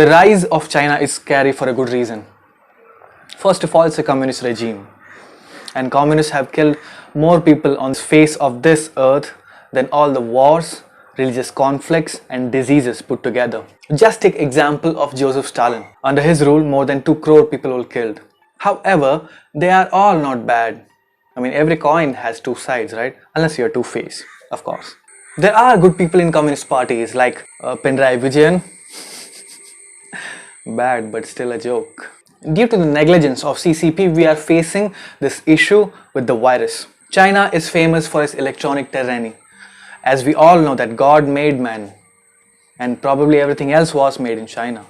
The rise of China is scary for a good reason. First of all, it's a communist regime, and communists have killed more people on the face of this earth than all the wars, religious conflicts and diseases put together. Just take example of Joseph Stalin. Under his rule, more than 2 crore people were killed. However, they are all not bad. I mean, every coin has 2 sides, right? Unless you're Two-Face, of course. There are good people in communist parties like Pinarayi Vijayan. Bad, but still a joke. Due to the negligence of CCP, we are facing this issue with the virus. China is famous for its electronic tyranny. As we all know that God made man, and probably everything else was made in China.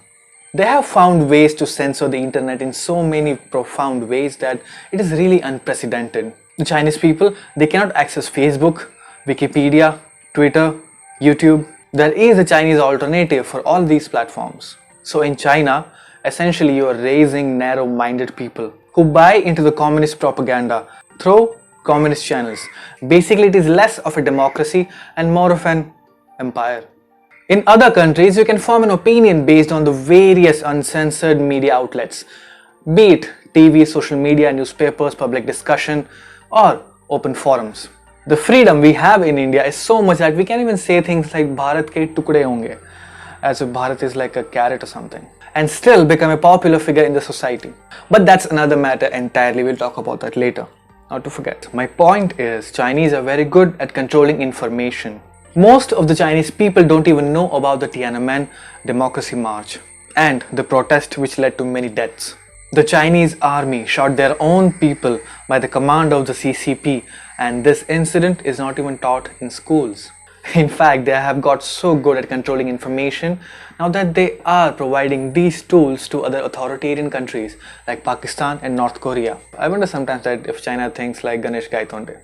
They have found ways to censor the internet in so many profound ways that it is really unprecedented. The Chinese people, they cannot access Facebook, Wikipedia, Twitter, YouTube. There is a Chinese alternative for all these platforms. So in China, essentially you are raising narrow-minded people who buy into the communist propaganda through communist channels. Basically, it is less of a democracy and more of an empire. In other countries, you can form an opinion based on the various uncensored media outlets, be it TV, social media, newspapers, public discussion, or open forums. The freedom we have in India is so much that we can even say things like Bharat ke tukde honge, as if Bharat is like a carrot or something, and still become a popular figure in the society. But that's another matter entirely, we'll talk about that later. Not to forget, my point is Chinese are very good at controlling information. Most of the Chinese people don't even know about the Tiananmen Democracy March and the protest which led to many deaths. The Chinese army shot their own people by the command of the CCP, and this incident is not even taught in schools. In fact, they have got so good at controlling information now that they are providing these tools to other authoritarian countries like Pakistan and North Korea. I wonder sometimes that if China thinks like Ganesh Gaitonde.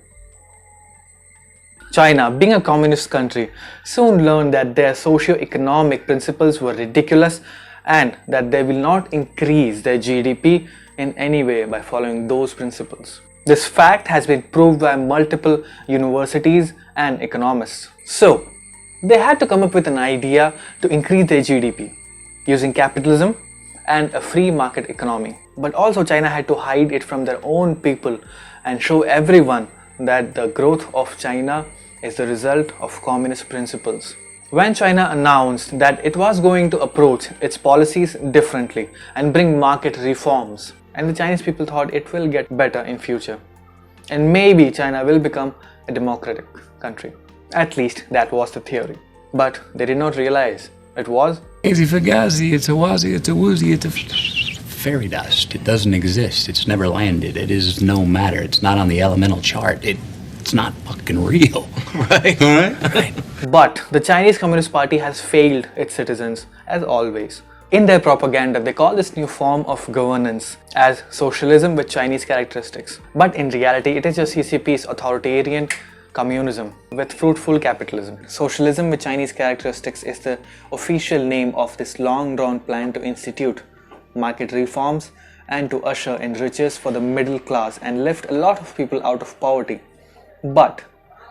China, being a communist country, soon learned that their socio-economic principles were ridiculous and that they will not increase their GDP in any way by following those principles. This fact has been proved by multiple universities and economists. So, they had to come up with an idea to increase their GDP using capitalism and a free market economy. But also China had to hide it from their own people and show everyone that the growth of China is the result of communist principles. When China announced that it was going to approach its policies differently and bring market reforms, and the Chinese people thought it will get better in future, and maybe China will become a democratic country. At least that was the theory. But they did not realize it was It's a fugazi, it's a wazi, it's a woozy, it's a fairy dust. It doesn't exist. It's never landed. It is no matter. It's not on the elemental chart. It's not fucking real. Right? Right. But the Chinese Communist Party has failed its citizens, as always. In their propaganda, they call this new form of governance as socialism with Chinese characteristics. But in reality, it is just CCP's authoritarian communism with fruitful capitalism. Socialism with Chinese characteristics is the official name of this long-drawn plan to institute market reforms and to usher in riches for the middle class and lift a lot of people out of poverty, but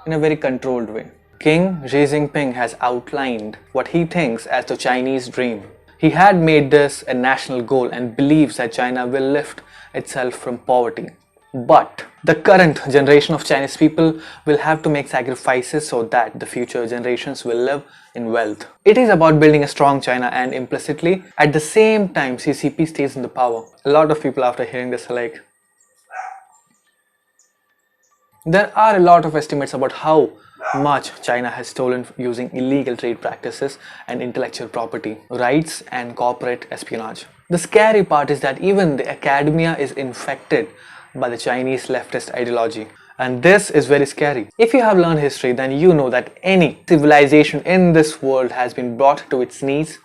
in a very controlled way. King Xi Jinping has outlined what he thinks as the Chinese dream. He had made this a national goal and believes that China will lift itself from poverty. But the current generation of Chinese people will have to make sacrifices so that the future generations will live in wealth. It is about building a strong China, and implicitly, at the same time, CCP stays in the power. A lot of people after hearing this are like, there are a lot of estimates about how much China has stolen using illegal trade practices and intellectual property rights and corporate espionage. The scary part is that even the academia is infected by the Chinese leftist ideology. And this is very scary. If you have learned history, then you know that any civilization in this world has been brought to its knees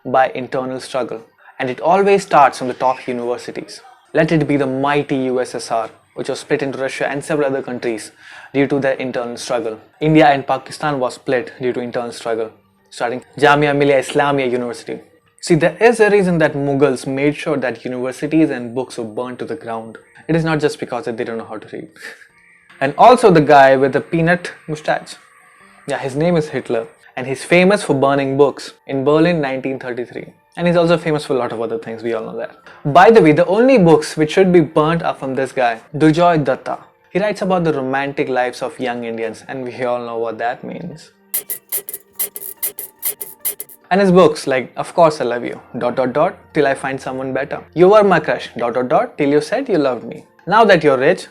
by internal struggle. And it always starts from the top universities. Let it be the mighty USSR, which was split into Russia and several other countries due to their internal struggle. India and Pakistan was split due to internal struggle, starting Jamia Millia Islamia University. See, there is a reason that Mughals made sure that universities and books were burnt to the ground. It is not just because they don't know how to read. And also the guy with the peanut mustache. Yeah, his name is Hitler, and he's famous for burning books in Berlin 1933. And he's also famous for a lot of other things, we all know that. By the way, the only books which should be burnt are from this guy, Durjoy Datta. He writes about the romantic lives of young Indians, and we all know what that means. And his books like Of Course I Love You, ... till I find someone better. You were my crush, ... till you said you loved me. Now that you're rich, ...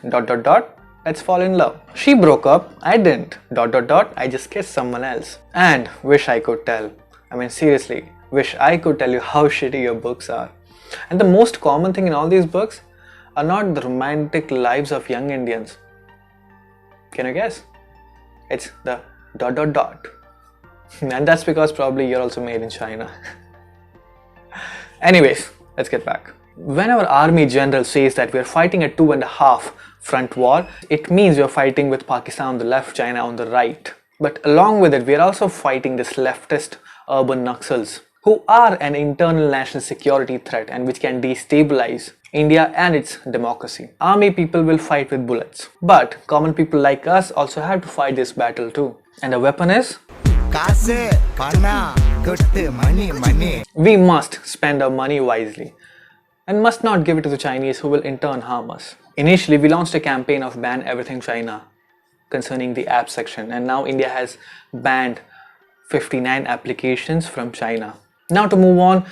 let's fall in love. She broke up, I didn't, ... I just kissed someone else. And Wish I Could Tell. I mean, seriously, wish I could tell you how shitty your books are. And the most common thing in all these books are not the romantic lives of young Indians. Can you guess? It's the ... And that's because probably you're also made in China. Anyways, let's get back. When our army general says that we're fighting a 2.5 front war, it means we're fighting with Pakistan on the left, China on the right. But along with it, we're also fighting this leftist urban Naxals, who are an internal national security threat and which can destabilize India and its democracy. Army people will fight with bullets, but common people like us also have to fight this battle too. And the weapon is? We must spend our money wisely and must not give it to the Chinese, who will in turn harm us. Initially, we launched a campaign of ban everything China concerning the app section, and now India has banned 59 applications from China. Now to move on,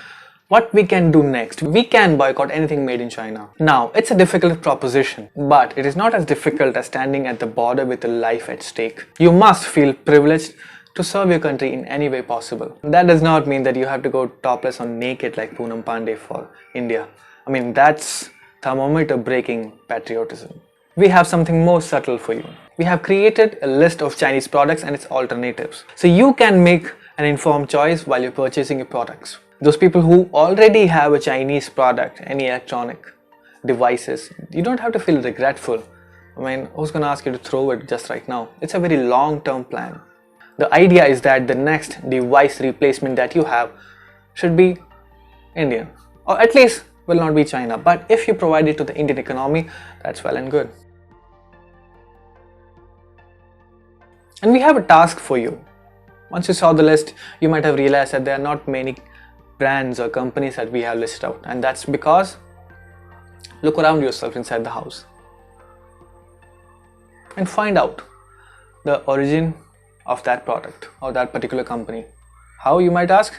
what we can do next? We can boycott anything made in China. Now, it's a difficult proposition, but it is not as difficult as standing at the border with a life at stake. You must feel privileged to serve your country in any way possible. That does not mean that you have to go topless or naked like Poonam Pandey for India. I mean, that's thermometer breaking patriotism. We have something more subtle for you. We have created a list of Chinese products and its alternatives, so you can make an informed choice while you're purchasing your products. Those people who already have a Chinese product, any electronic devices, you don't have to feel regretful. I mean, who's gonna ask you to throw it just right now? It's a very long-term plan. The idea is that the next device replacement that you have should be Indian, or at least will not be China. But if you provide it to the Indian economy, that's well and good. And we have a task for you. Once you saw the list, you might have realized that there are not many brands or companies that we have listed out, and that's because look around yourself inside the house and find out the origin of that product or that particular company. How, you might ask?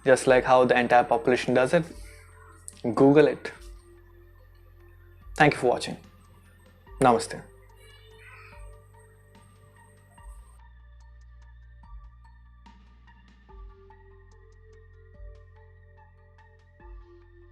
Just like how the entire population does it. Google it. Thank you for watching. Namaste.